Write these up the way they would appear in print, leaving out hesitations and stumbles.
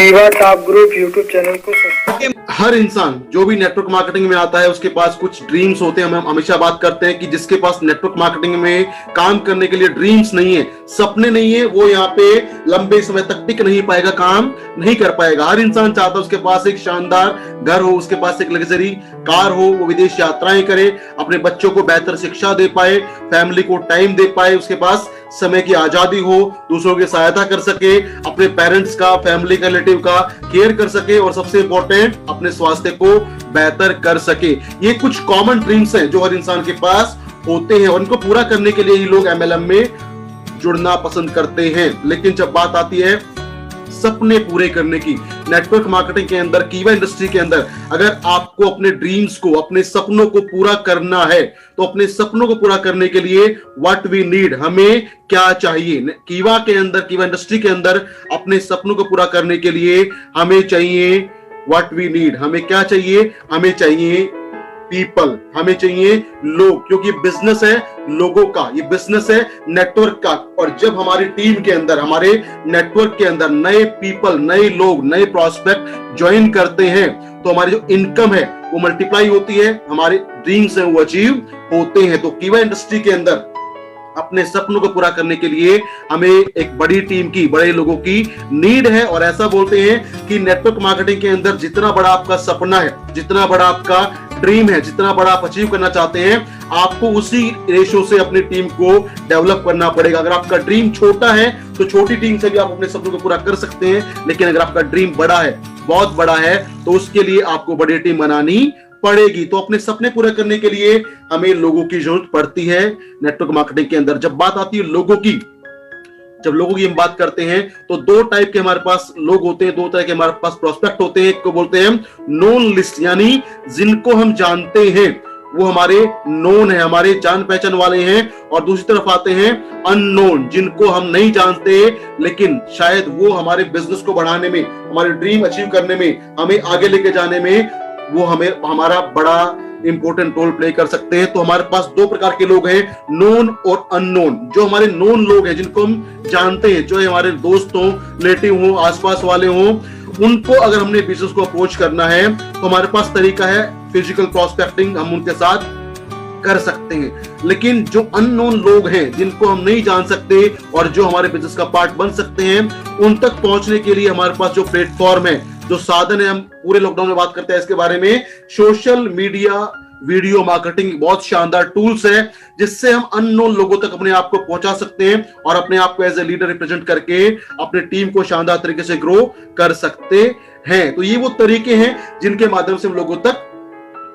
कीवा top group YouTube channel को subscribe. हर इंसान जो भी नेटवर्क मार्केटिंग में आता है उसके पास कुछ ड्रीम्स होते हैं। हम हमेशा बात करते हैं कि जिसके पास नेटवर्क मार्केटिंग में काम करने के लिए ड्रीम्स नहीं है, सपने नहीं है, वो यहाँ पे लंबे समय तक टिक नहीं पाएगा, काम नहीं कर पाएगा। हर इंसान चाहता है उसके पास एक शानदार घर हो, उसके पास एक लग्जरी कार हो, वो विदेश यात्राएं करे, अपने बच्चों को बेहतर शिक्षा दे पाए, फैमिली को टाइम दे पाए, उसके पास समय की आजादी हो, दूसरों की सहायता कर सके, अपने पेरेंट्स का, फैमिली का, रिलेटिव का केयर कर सके और सबसे इंपॉर्टेंट अपने स्वास्थ्य को बेहतर कर सके। ये कुछ कॉमन ड्रीम्स हैं जो हर इंसान के पास होते हैं और उनको पूरा करने के लिए ही लोग एमएलएम में जुड़ना पसंद करते हैं। लेकिन जब बात आती है सपने पूरे करने की, नेटवर्क मार्केटिंग के अंदर, कीवा इंडस्ट्री के अंदर, अगर आपको अपने ड्रीम्स को, अपने सपनों को पूरा करना है तो अपने सपनों को पूरा करने के लिए व्हाट वी नीड, हमें क्या चाहिए। कीवा के अंदर, कीवा इंडस्ट्री के अंदर अपने सपनों को पूरा करने के लिए हमें चाहिए व्हाट वी नीड। हमें क्या चाहिए? हमें चाहिए पीपल, हमें चाहिए लोग, क्योंकि बिजनेस है लोगों का, ये बिजनेस है नेटवर्क का। और जब हमारी टीम के अंदर, हमारे नेटवर्क के अंदर नए पीपल, नए लोग, नए प्रोस्पेक्ट ज्वाइन करते हैं तो हमारी जो इनकम है वो मल्टीप्लाई होती है, हमारे ड्रीम्स हैं वो अचीव होते हैं। तो कीवा इंडस्ट्री के अंदर अपने सपनों को पूरा करने के लिए हमें एक बड़ी टीम की, बड़े लोगों की नीड है। और ऐसा बोलते हैं कि नेटवर्क मार्केटिंग के अंदर जितना बड़ा आपका सपना है, जितना बड़ा आपका ड्रीम है, जितना बड़ा आप अचीव करना चाहते हैं, आपको उसी रेशो से अपनी टीम को डेवलप करना पड़ेगा। अगर आपका ड्रीम छोटा है तो छोटी टीम से भी आप अपने सपनों को पूरा कर सकते हैं, लेकिन अगर आपका ड्रीम बड़ा है, बहुत बड़ा है, तो उसके लिए आपको बड़ी टीम बनानी पड़ेगी। तो अपने सपने पूरे करने के लिए हमें लोगों की जरूरत पड़ती है नेटवर्क मार्केटिंग के अंदर। जब बात आती है लोगों की, जब लोगों की हम बात करते हैं तो दो टाइप के हमारे पास लोग होते हैं, दो तरह के हमारे पास प्रोस्पेक्ट होते हैं। एक को बोलते हैं नोन लिस्ट, यानी जिनको हम जानते हैं, वो हमारे नोन है, हमारे जान पहचान वाले हैं। और दूसरी तरफ आते हैं अननोन, जिनको हम नहीं जानते लेकिन शायद वो हमारे बिजनेस को बढ़ाने में, हमारे ड्रीम अचीव करने में, हमें आगे लेके जाने में वो हमारा बड़ा इंपॉर्टेंट रोल प्ले कर सकते हैं। तो हमारे पास दो प्रकार के लोग हैं, नोन और अननोन। जो हमारे नोन लोग हैं, जिनको हम जानते हैं, जो हमारे दोस्त हों, रिलेटिव हों, आसपास वाले हों, उनको अगर हमने बिजनेस को अप्रोच करना है तो हमारे पास तरीका है फिजिकल प्रोस्पेक्टिंग, हम उनके साथ कर सकते हैं। लेकिन जो अननोन लोग हैं, जिनको हम नहीं जान सकते और जो हमारे बिजनेस का पार्ट बन सकते हैं, उन तक पहुंचने के लिए हमारे पास जो प्लेटफॉर्म है, जो साधन है, हम पूरे लॉकडाउन में बात करते हैं इसके बारे में, सोशल मीडिया वीडियो मार्केटिंग बहुत शानदार टूल्स है जिससे हम अननोन लोगों तक अपने आप को पहुंचा सकते हैं और अपने आप को एज ए लीडर रिप्रेजेंट करके अपने टीम को शानदार तरीके से ग्रो कर सकते हैं। तो ये वो तरीके हैं जिनके माध्यम से हम लोगों तक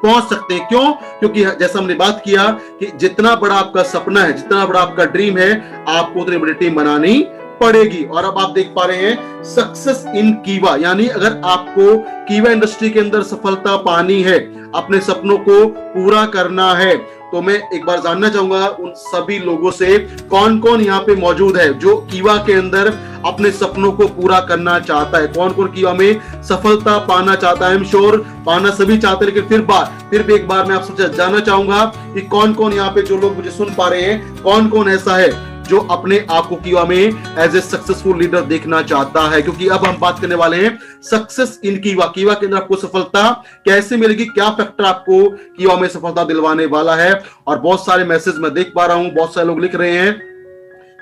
पहुंच सकते हैं। क्यों? क्योंकि जैसा हमने बात किया कि जितना बड़ा आपका सपना है, जितना बड़ा आपका ड्रीम है, आपको उतनी बड़ी टीम बनानी पड़ेगी। और अब आप देख पा रहे हैं सक्सेस इन कीवा, यानी अगर आपको कीवा इंडस्ट्री के अंदर सफलता पानी है, अपने सपनों को पूरा करना है, तो मैं एक बार जानना चाहूंगा उन सभी लोगों से कौन कौन यहाँ पे मौजूद है जो कीवा के अंदर अपने सपनों को पूरा करना चाहता है। कौन कौन कीवा में सफलता पाना चाहता है? आई एम श्योर पाना सभी चाहते हैं, लेकिन फिर भी एक बार मैं आपसे जानना चाहूंगा कि कौन कौन यहाँ पे, जो लोग मुझे सुन पा रहे हैं, कौन कौन ऐसा है जो अपने आप को कीवा में एज ए सक्सेसफुल लीडर देखना चाहता है। क्योंकि अब हम बात करने वाले हैं सक्सेस इन कीवा। कीवा के अंदर आपको सफलता कैसे मिलेगी, क्या फैक्टर आपको कीवा में सफलता दिलवाने वाला है। और बहुत सारे मैसेज मैं देख पा रहा हूं, बहुत सारे लोग लिख रहे हैं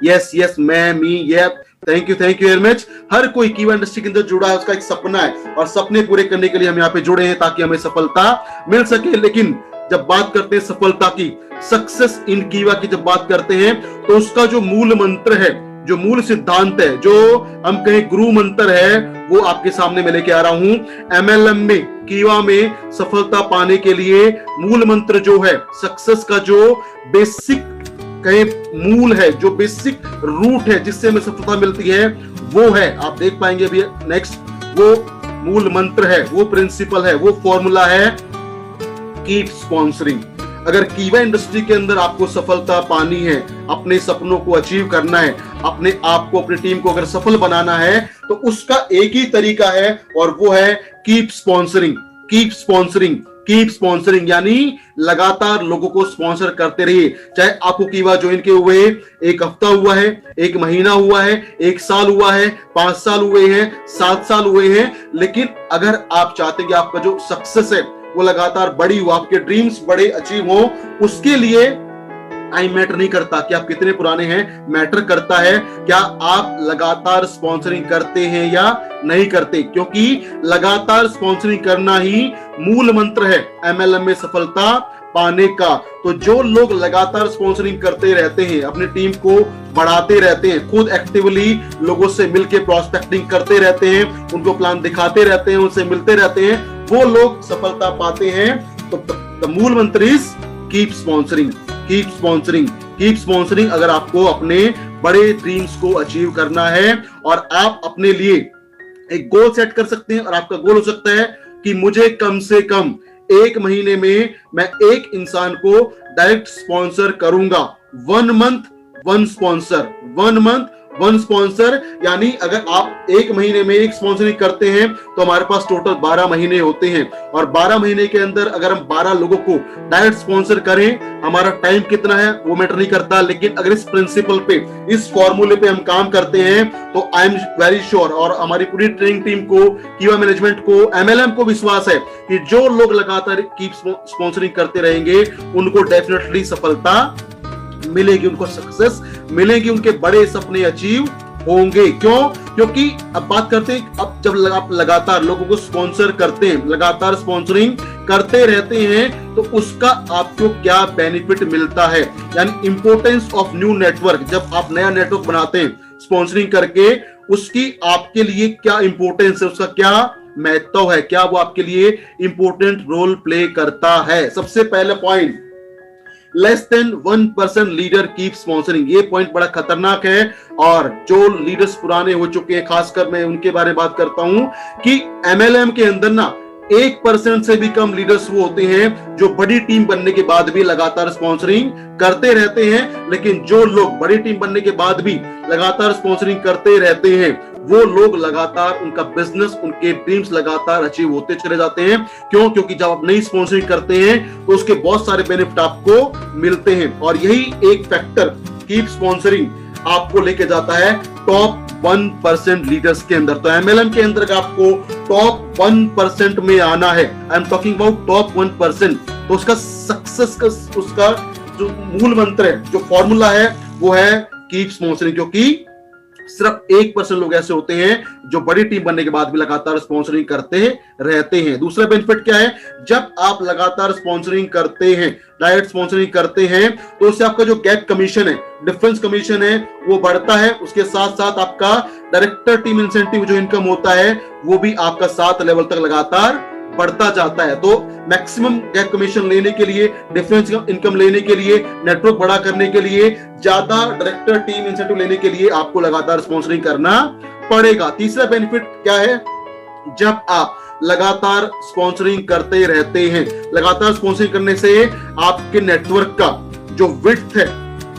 यस यस, मैं, मी, ये, थैंक यू वेरी मच। हर कोई कीवा इंडस्ट्री के अंदर जुड़ा है, उसका एक सपना है और सपने पूरे करने के लिए हम यहाँ पे जुड़े हैं ताकि हमें सफलता मिल सके। लेकिन जब बात करते हैं सफलता की, सक्सेस इन कीवा की जब बात करते हैं तो उसका जो मूल मंत्र है, जो मूल सिद्धांत है, जो हम कहें गुरु मंत्र है, वो आपके सामने मैं लेके आ रहा हूं। एमएलएम में, कीवा में सफलता पाने के लिए मूल मंत्र जो है, सक्सेस का जो बेसिक कहें मूल है, जो बेसिक रूट है जिससे हमें सफलता मिलती है, वो है, आप देख पाएंगे अभी नेक्स्ट, वो मूल मंत्र है, वो प्रिंसिपल है, वो फॉर्मूला है कीप स्पॉन्सरिंग। अगर कीवा इंडस्ट्री के अंदर आपको सफलता पानी है, अपने सपनों को अचीव करना है, अपने आप को, अपनी टीम को अगर सफल बनाना है, तो उसका एक ही तरीका है और वो है keep sponsoring. Keep sponsoring, keep sponsoring, यानी लगातार लोगों को स्पॉन्सर करते रहिए। चाहे आपको कीवा ज्वाइन के हुए 1 हफ्ता हुआ है, 1 महीना हुआ है, 1 साल हुआ है, 5 साल हुए हैं, 7 साल हुए हैं, लेकिन अगर आप चाहते हैं कि आपका जो सक्सेस है वो लगातार बड़ी हो, आपके ड्रीम्स बड़े अचीव हो, उसके लिए टाइम मैटर नहीं करता कि आप कितने पुराने हैं, मैटर करता है क्या आप लगातार स्पॉन्सरिंग करते हैं या नहीं करते, क्योंकि लगातार स्पॉन्सरिंग करना ही मूल मंत्र है एमएलएम में सफलता पाने का। तो जो लोग लगातार स्पॉन्सरिंग करते रहते हैं, अपनी टीम को बढ़ाते रहते हैं, खुद एक्टिवली लोगों से मिलकर प्रोस्पेक्टिंग करते रहते हैं, उनको प्लान दिखाते रहते हैं, उनसे मिलते रहते हैं, वो लोग सफलता पाते हैं। तो मूल मंत्र is keep sponsoring, keep sponsoring, keep sponsoring. अगर आपको अपने बड़े ड्रीम्स को अचीव करना है और आप अपने लिए एक गोल सेट कर सकते हैं, और आपका गोल हो सकता है कि मुझे कम से कम 1 महीने में मैं 1 इंसान को डायरेक्ट स्पॉन्सर करूंगा। 1 मंथ 1 स्पॉन्सर, 1 मंथ 1 स्पॉन्सर, यानी अगर आप 1 महीने में 1 स्पॉन्सरिंग करते हैं तो हमारे पास टोटल 12 महीने होते हैं, और 12 महीने के अंदर अगर हम 12 लोगों को डायरेक्ट स्पॉन्सर करें, हमारा टाइम कितना है वो मैटर नहीं करता, लेकिन अगर इस प्रिंसिपल पे, इस फॉर्मूले पे हम काम करते हैं तो आई एम वेरी श्योर, और हमारी पूरी ट्रेनिंग टीम को, कीवा मैनेजमेंट को, एमएलएम को विश्वास है कि जो लोग लगातार कीप स्पॉन्सरिंग करते रहेंगे उनको डेफिनेटली सफलता मिलेगी, उनको सक्सेस मिलेगी, उनके बड़े सपने अचीव होंगे। क्यों? क्योंकि अब बात करते हैं, अब जब आप लगातार लोगों को स्पॉन्सर करते हैं, लगातार स्पॉन्सरिंग करते रहते हैं, तो उसका आपको क्या बेनिफिट मिलता है, यानी इंपॉर्टेंस ऑफ न्यू नेटवर्क। जब आप नया नेटवर्क बनाते हैं स्पॉन्सरिंग करके, उसकी आपके लिए क्या इंपॉर्टेंस है, उसका क्या महत्व है, क्या वो आपके लिए इंपॉर्टेंट रोल प्ले करता है। सबसे पहला point, less than 1% leader keep sponsoring. ये पॉइंट बड़ा खतरनाक है, और जो लीडर्स पुराने हो चुके हैं, खासकर मैं उनके बारे में बात करता हूं कि एमएलएम के अंदर ना 1% से भी कम लीडर्स वो होते हैं जो बड़ी टीम बनने के बाद भी लगातार स्पॉन्सरिंग करते रहते हैं। लेकिन जो लोग बड़ी टीम बनने के बाद भी लगातार स्पॉन्सरिंग करते रहते हैं, वो लोग लगातार, उनका बिजनेस, उनके ड्रीम्स लगातार अचीव होते चले जाते हैं। क्यों? क्योंकि जब आप नई स्पॉन्सरिंग करते हैं तो उसके बहुत सारे बेनिफिट आपको मिलते हैं, और यही एक फैक्टर कीप स्पॉन्सरिंग आपको लेके जाता है टॉप 1% लीडर्स के अंदर। तो एमएलएम के अंदर आपको टॉप 1% में आना है, I am talking about top 1%, तो उसका सक्सेस का, उसका जो मूल मंत्र है, जो फॉर्मूला है, वो है कीप स्पॉन्सरिंग। क्योंकि सिर्फ 1% लोग ऐसे होते हैं जो बड़ी टीम बनने के बाद भी लगातार स्पॉन्सरिंग करते रहते हैं। दूसरा बेनिफिट क्या है? जब आप लगातार स्पॉन्सरिंग करते हैं, डायरेक्ट स्पॉन्सरिंग करते हैं, तो उससे आपका जो गैप कमीशन है, डिफरेंस कमीशन है, वो बढ़ता है। उसके साथ साथ आपका डायरेक्टर टीम इंसेंटिव जो इनकम होता है, वो भी आपका 7 लेवल तक लगातार बढ़ता जाता है। तो मैक्सिमम गैप कमीशन लेने के लिए, डिफरेंस इनकम लेने के लिए, नेटवर्क बड़ा करने के लिए, ज्यादा डायरेक्टर टीम इंसेंटिव लेने के लिए आपको लगातार स्पॉन्सरिंग करना पड़ेगा। तीसरा बेनिफिट क्या है? जब आप लगातार स्पॉन्सरिंग करते रहते हैं, लगातार स्पॉन्सरिंग करने से आपके नेटवर्क का जो विड्थ है,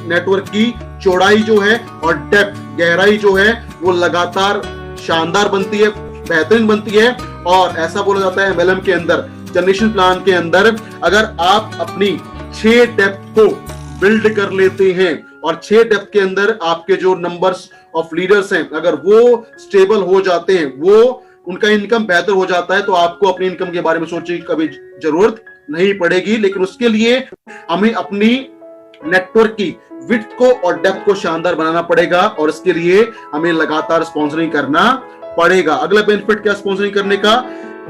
नेटवर्क की चौड़ाई जो है, और डेप्थ, गहराई जो है, वो लगातार शानदार बनती है, बेहतरीन बनती है। और ऐसा बोला जाता है एमएलएम के अंदर, जनरेशन प्लान के अंदर, अगर आप अपनी 6 डेप्थ को बिल्ड कर लेते हैं, और 6 डेप्थ के अंदर आपके जो नंबर्स ऑफ लीडर्स हैं, अगर वो स्टेबल हो जाते हैं, वो उनका इनकम बेहतर हो जाता है, तो आपको अपनी इनकम के बारे में सोचने की कभी जरूरत नहीं पड़ेगी। लेकिन उसके लिए हमें अपनी नेटवर्क की विड्थ को और डेप्थ को शानदार बनाना पड़ेगा, और इसके लिए हमें लगातार स्पॉन्सरिंग करना पड़ेगा। अगला बेनिफिट क्या स्पॉन्सरिंग करने का?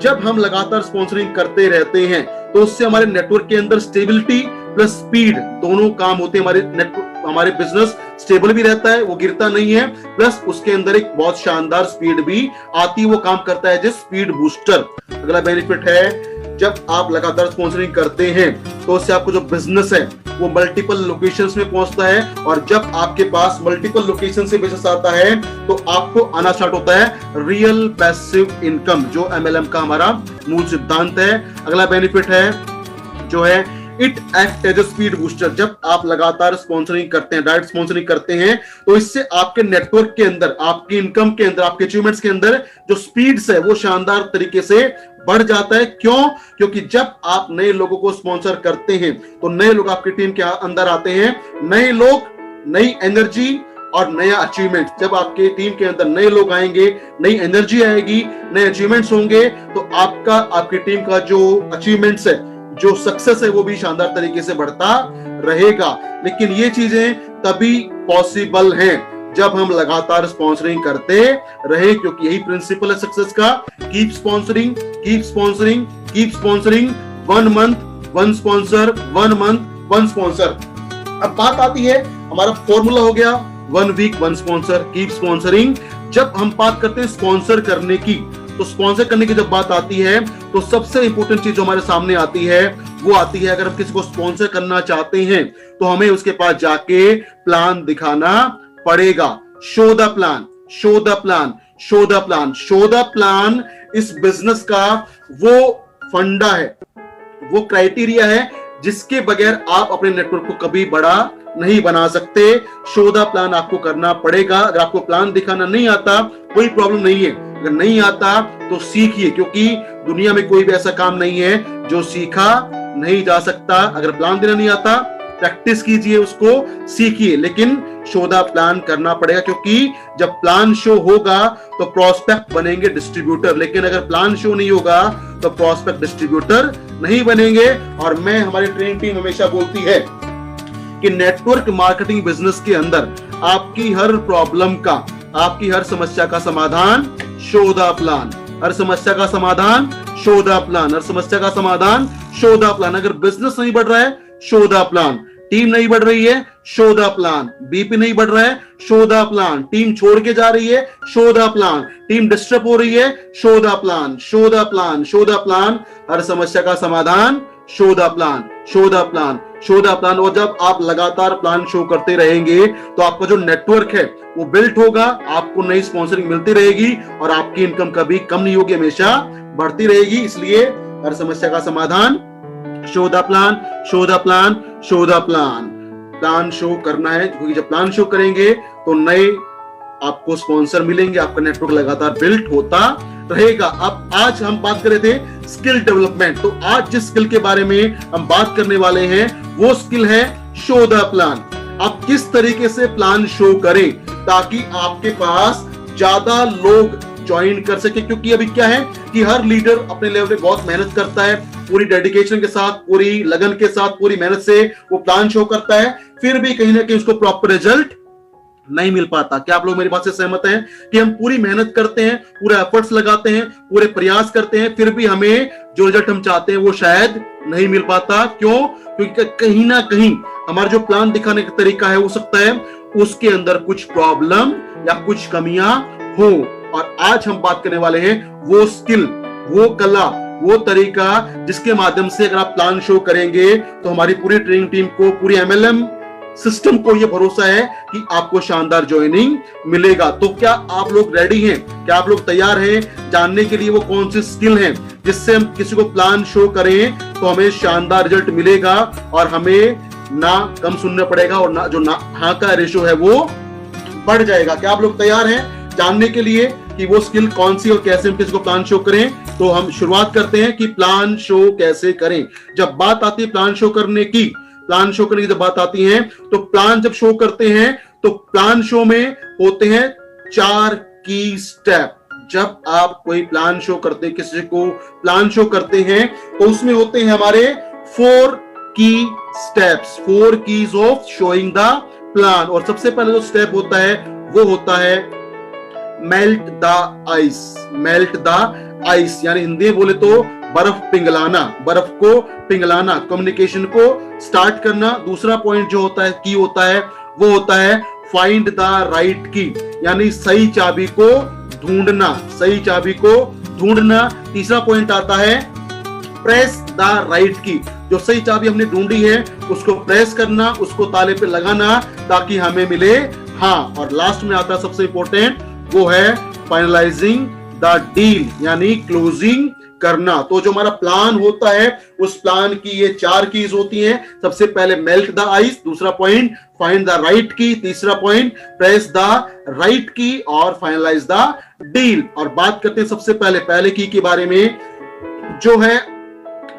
जब हम लगातार स्पॉन्सरिंग करते रहते हैं तो उससे हमारे नेटवर्क के अंदर स्टेबिलिटी प्लस स्पीड दोनों काम होते हैं। हमारे नेटवर्क, हमारे बिजनेस स्टेबल भी रहता है, वो गिरता नहीं है, प्लस उसके अंदर एक बहुत शानदार स्पीड भी आती है, वो काम करता है जैसे स्पीड बूस्टर। अगला बेनिफिट है, जब आप लगातार स्पॉन्सरिंग करते हैं तो उससे आपको जो बिजनेस है वो मल्टीपल लोकेशंस में पहुंचता है, और जब आपके पास मल्टीपल लोकेशन से बिजनेस आता है तो आपको आना स्टार्ट होता है रियल पैसिव इनकम, जो एमएलएम का हमारा मूल सिद्धांत है। अगला बेनिफिट है जो है it act as a speed booster. जब आप लगातार स्पॉन्सरिंग करते हैं, डायरेक्ट स्पॉन्सरिंग करते हैं, तो इससे आपके नेटवर्क के अंदर, आपकी इनकम के अंदर, आपके अचीवमेंट्स के अंदर जो स्पीड्स है वो शानदार तरीके से बढ़ जाता है। क्यों? क्योंकि जब आप नए लोगों को स्पॉन्सर करते हैं तो नए लोग आपकी टीम के अंदर आते हैं, नए लोग, नई एनर्जी और नया अचीवमेंट। जब आपके टीम के अंदर नए लोग आएंगे, नई एनर्जी आएगी, नए अचीवमेंट्स होंगे, तो आपकी टीम का जो अचीवमेंट्स है, जो सक्सेस है, वो भी शानदार तरीके से बढ़ता रहेगा। लेकिन ये चीजें तभी पॉसिबल हैं जब हम लगातार स्पॉन्सरिंग करते रहे, क्योंकि यही प्रिंसिपल है सक्सेस का। Keep sponsoring, keep sponsoring, keep sponsoring. 1 month 1 sponsor, 1 month 1 sponsor. अब बात आती है, हमारा फॉर्मूला हो गया 1 वीक 1 स्पॉन्सर, कीप स्पॉन्सरिंग। जब हम बात करते हैं स्पॉन्सर करने की, तो स्पॉन्सर करने की जब बात आती है तो सबसे इंपॉर्टेंट चीज जो हमारे सामने आती है वो आती है, अगर हम किसी को स्पॉन्सर करना चाहते हैं तो हमें उसके पास जाके प्लान दिखाना पड़ेगा। Show the plan, show the plan, show the plan, show the plan. इस बिजनेस का वो फंडा है, वो क्राइटेरिया है जिसके बगैर आप अपने नेटवर्क को कभी बड़ा नहीं बना सकते। शो द प्लान आपको करना पड़ेगा। अगर आपको प्लान दिखाना नहीं आता कोई प्रॉब्लम नहीं है, अगर नहीं आता तो सीखिए, क्योंकि दुनिया में कोई भी ऐसा काम नहीं है जो सीखा नहीं जा सकता। अगर प्लान देना नहीं आता, प्रैक्टिस कीजिए, उसको सीखिए, लेकिन शो द प्लान करना पड़ेगा, क्योंकि जब प्लान शो होगा तो प्रोस्पेक्ट बनेंगे डिस्ट्रीब्यूटर। लेकिन अगर प्लान शो नहीं होगा तो प्रोस्पेक्ट डिस्ट्रीब्यूटर नहीं बनेंगे। और मैं, हमारी ट्रेनिंग टीम हमेशा बोलती है कि नेटवर्क मार्केटिंग बिजनेस के अंदर आपकी हर प्रॉब्लम का, आपकी हर समस्या का समाधान शो द प्लान। हर समस्या का समाधान शो द प्लान, हर समस्या का समाधान शो द प्लान। अगर बिजनेस नहीं बढ़ रहा है, शो द प्लान। टीम नहीं बढ़ रही है, शो द प्लान। बीपी नहीं बढ़ रहा है, शो द प्लान। टीम छोड़ के जा रही है, show the plan. Team disturb हो रही है, show the plan, show the plan, show the plan. हर समस्या का समाधान show the plan, show the plan, show the plan. और जब आप लगातार प्लान शो करते रहेंगे तो आपका जो नेटवर्क है वो बिल्ट होगा, आपको नई स्पॉन्सरिंग मिलती रहेगी और आपकी इनकम कभी कम नहीं होगी, हमेशा बढ़ती रहेगी। इसलिए हर समस्या का समाधान show the plan, show the plan, show the plan. Plan show करना है, क्योंकि जब प्लान शो करेंगे तो नए आपको स्पॉन्सर मिलेंगे, आपका नेटवर्क लगातार बिल्ट होता रहेगा। अब आज हम बात कर रहे थे स्किल डेवलपमेंट, तो आज जिस स्किल के बारे में हम बात करने वाले हैं वो स्किल है शो द प्लान। आप किस तरीके से प्लान शो करें ताकि आपके पास ज्यादा लोग ज्वाइन कर सके, क्योंकि अभी क्या है कि हर लीडर अपने लेवल पे बहुत मेहनत करता है, पूरी डेडिकेशन के साथ, पूरी लगन के साथ, पूरी मेहनत से वो प्लान शो करता है, फिर भी कहीं ना कहीं उसको प्रॉपर रिजल्ट नहीं मिल पाता। क्या आप लोग मेरी बात से सहमत हैं कि हम पूरी मेहनत करते हैं, पूरे एफर्ट्स लगाते हैं, पूरे प्रयास करते हैं, फिर भी हमें जो रिजल्ट हम चाहते हैं वो शायद नहीं मिल पाता? क्यों? क्योंकि कहीं ना कहीं हमारा जो प्लान दिखाने का तरीका है, हो सकता है उसके अंदर कुछ प्रॉब्लम या कुछ कमियां हो। और आज हम बात करने वाले हैं वो स्किल, वो कला, वो तरीका जिसके माध्यम से अगर आप प्लान शो करेंगे तो हमारी पूरी ट्रेनिंग टीम को, पूरी एमएलएम सिस्टम को ये भरोसा है कि आपको शानदार ज्वाइनिंग मिलेगा। तो क्या आप लोग रेडी हैं? क्या आप लोग तैयार हैं जानने के लिए वो कौन सी स्किल है जिससे हम किसी को प्लान शो करें तो हमें शानदार रिजल्ट मिलेगा और हमें ना कम सुनना पड़ेगा और ना जो ना हाँ का रेशो है वो बढ़ जाएगा? क्या आप लोग तैयार हैं जानने के लिए कि वो स्किल कौन सी और कैसे हम किसी को प्लान शो करें? तो हम शुरुआत करते हैं कि प्लान शो कैसे करें। जब बात आती है प्लान शो करने की, प्लान शो करने की जब बात आती है तो प्लान जब शो करते हैं तो प्लान शो में होते हैं 4 की स्टेप। जब आप कोई प्लान शो करते हैं, किसी को प्लान शो करते हैं तो उसमें होते हैं हमारे 4 की steps, 4 keys of showing the plan. और सबसे पहले जो स्टेप होता है वो होता है melt the ice. Melt the ice यानी हिंदी में बोले तो बर्फ पिघलाना, बर्फ को पिघलाना, कम्युनिकेशन को स्टार्ट करना। दूसरा पॉइंट जो होता है, की होता है, वो होता है फाइंड द राइट की, यानी सही चाबी को ढूंढना, सही चाबी को ढूंढना। तीसरा पॉइंट आता है प्रेस द राइट की, जो सही चाबी हमने ढूंढी है उसको प्रेस करना, उसको ताले पे लगाना ताकि हमें मिले हाँ। और लास्ट में आता है सबसे इंपॉर्टेंट, वो है फाइनलाइजिंग द डील, यानी क्लोजिंग करना। तो जो हमारा प्लान होता है उस प्लान की ये 4 कीज होती हैं। सबसे पहले मेल्ट द आइस, दूसरा पॉइंट फाइंड द राइट की, तीसरा पॉइंट प्रेस द राइट की और फाइनलाइज द डील। और बात करते हैं सबसे पहले की के बारे में, जो है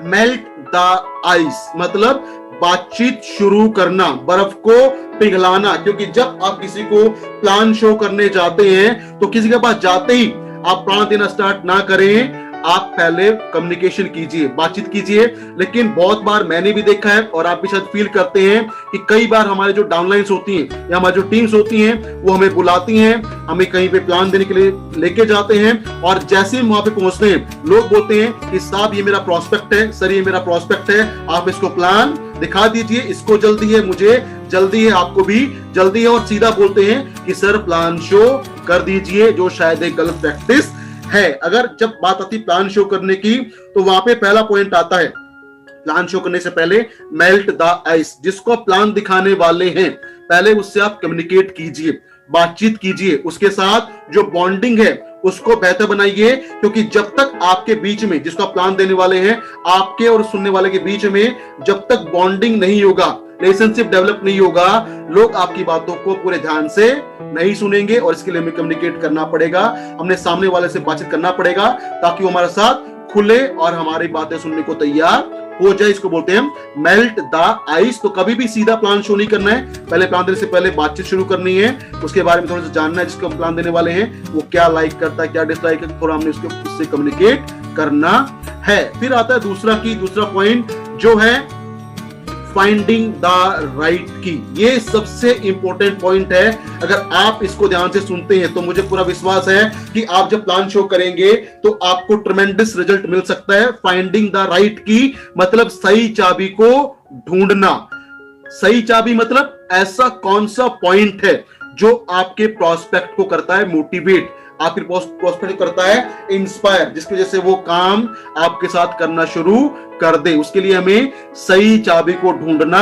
मेल्ट द आइस, मतलब बातचीत शुरू करना, बर्फ को पिघलाना। क्योंकि जब आप किसी को प्लान शो करने जाते हैं तो किसी के पास जाते ही आप प्लान देना स्टार्ट ना करें, आप पहले कम्युनिकेशन कीजिए, बातचीत कीजिए। लेकिन बहुत बार मैंने भी देखा है और आप भी शायद फील करते हैं कि कई बार हमारे जो डाउनलाइंस होती हैं या हमारी जो टीम्स होती हैं वो हमें बुलाती हैं, हमें कहीं पे प्लान देने के लिए लेके जाते हैं और जैसे हम वहां पे पहुंचते हैं लोग बोलते हैं कि साहब ये मेरा प्रोस्पेक्ट है, सर ये मेरा प्रोस्पेक्ट है, आप इसको प्लान दिखा दीजिए, इसको जल्दी है, मुझे जल्दी है, आपको भी जल्दी है। और सीधा बोलते हैं कि सर प्लान शो कर दीजिए, जो शायद एक गलत प्रैक्टिस है। अगर जब बात आती प्लान शो करने की तो वहां पे पहला पॉइंट आता है, प्लान शो करने से पहले मेल्ट द आइस। जिसको आप प्लान दिखाने वाले हैं पहले उससे आप कम्युनिकेट कीजिए, बातचीत कीजिए, उसके साथ जो बॉन्डिंग है उसको बेहतर बनाइए। क्योंकि जब तक आपके बीच में, जिसको आप प्लान देने वाले हैं, आपके और सुनने वाले के बीच में जब तक बॉन्डिंग नहीं होगा, रिलेशनशिप डेवलप नहीं होगा, लोग आपकी बातों को पूरे ध्यान से नहीं सुनेंगे। और इसके लिए हमें कम्युनिकेट करना पड़ेगा, हमने सामने वाले से बातचीत करना पड़ेगा ताकि वो हमारे साथ खुले और हमारी बातें सुनने को तैयार हो जाए। इसको बोलते हैं मेल्ट द आइस। तो कभी भी सीधा प्लान शो नहीं करना है, पहले प्लान देने से पहले बातचीत शुरू करनी है, उसके बारे में थोड़ा सा जानना है जिसको हम प्लान देने वाले हैं वो क्या लाइक करता है, क्या डिसलाइक है, थोड़ा हमने उससे कम्युनिकेट करना है। फिर आता है दूसरा पॉइंट जो है फाइंडिंग द राइट की। ये सबसे इंपॉर्टेंट पॉइंट है। अगर आप इसको ध्यान से सुनते हैं तो मुझे पूरा विश्वास है कि आप जब प्लान शो करेंगे तो आपको ट्रेमेंडस रिजल्ट मिल सकता है। फाइंडिंग द राइट की मतलब सही चाबी को ढूंढना। सही चाबी मतलब ऐसा कौन सा पॉइंट है जो आपके प्रोस्पेक्ट को करता है मोटिवेट, आपके प्रोस्पेक्ट करता है इंस्पायर, जिसकी वजह से वो काम आपके साथ करना शुरू कर दे। उसके लिए हमें सही चाबी को ढूंढना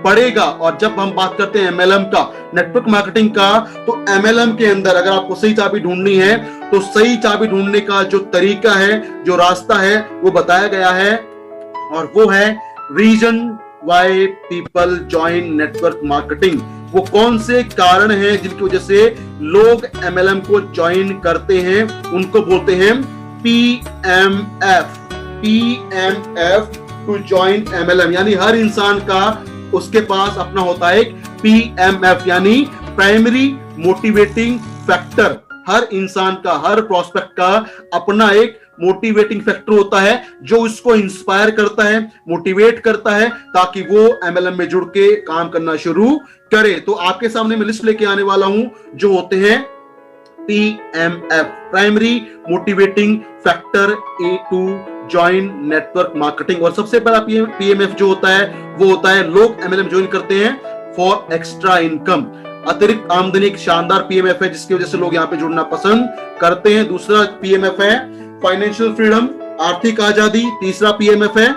पड़ेगा। और जब हम बात करते हैं एमएलएम का, नेटवर्क मार्केटिंग का, तो एमएलएम के अंदर अगर आपको सही चाबी ढूंढनी है तो सही चाबी ढूंढने का जो तरीका है, जो रास्ता है, वो बताया गया है और वो है reason why people join network marketing. वो कौन से कारण हैं जिनकी वजह से लोग एमएलएम को ज्वाइन करते हैं, उनको बोलते हैं PMF. PMF to join MLM, यानी हर इंसान का उसके पास अपना होता है एक पीएमएफ, यानी प्राइमरी मोटिवेटिंग फैक्टर। हर इंसान का, हर प्रोस्पेक्ट का अपना एक मोटिवेटिंग फैक्टर होता है जो उसको इंस्पायर करता है, मोटिवेट करता है ताकि वो एमएलएम में जुड़ के काम करना शुरू करे। तो आपके सामने मैं लिस्ट लेके आने वाला हूं जो होते हैं PMF, primary motivating factor a to join network marketing. और सबसे पहला पीएमएफ जो होता है वो होता है लोग एमएलएम ज्वाइन करते हैं फॉर एक्स्ट्रा इनकम, अतिरिक्त आमदनी। एक शानदार पीएमएफ है जिसकी वजह से लोग यहाँ पे जुड़ना पसंद करते हैं। दूसरा पीएमएफ है फाइनेंशियल फ्रीडम, आर्थिक आजादी। तीसरा पीएमएफ है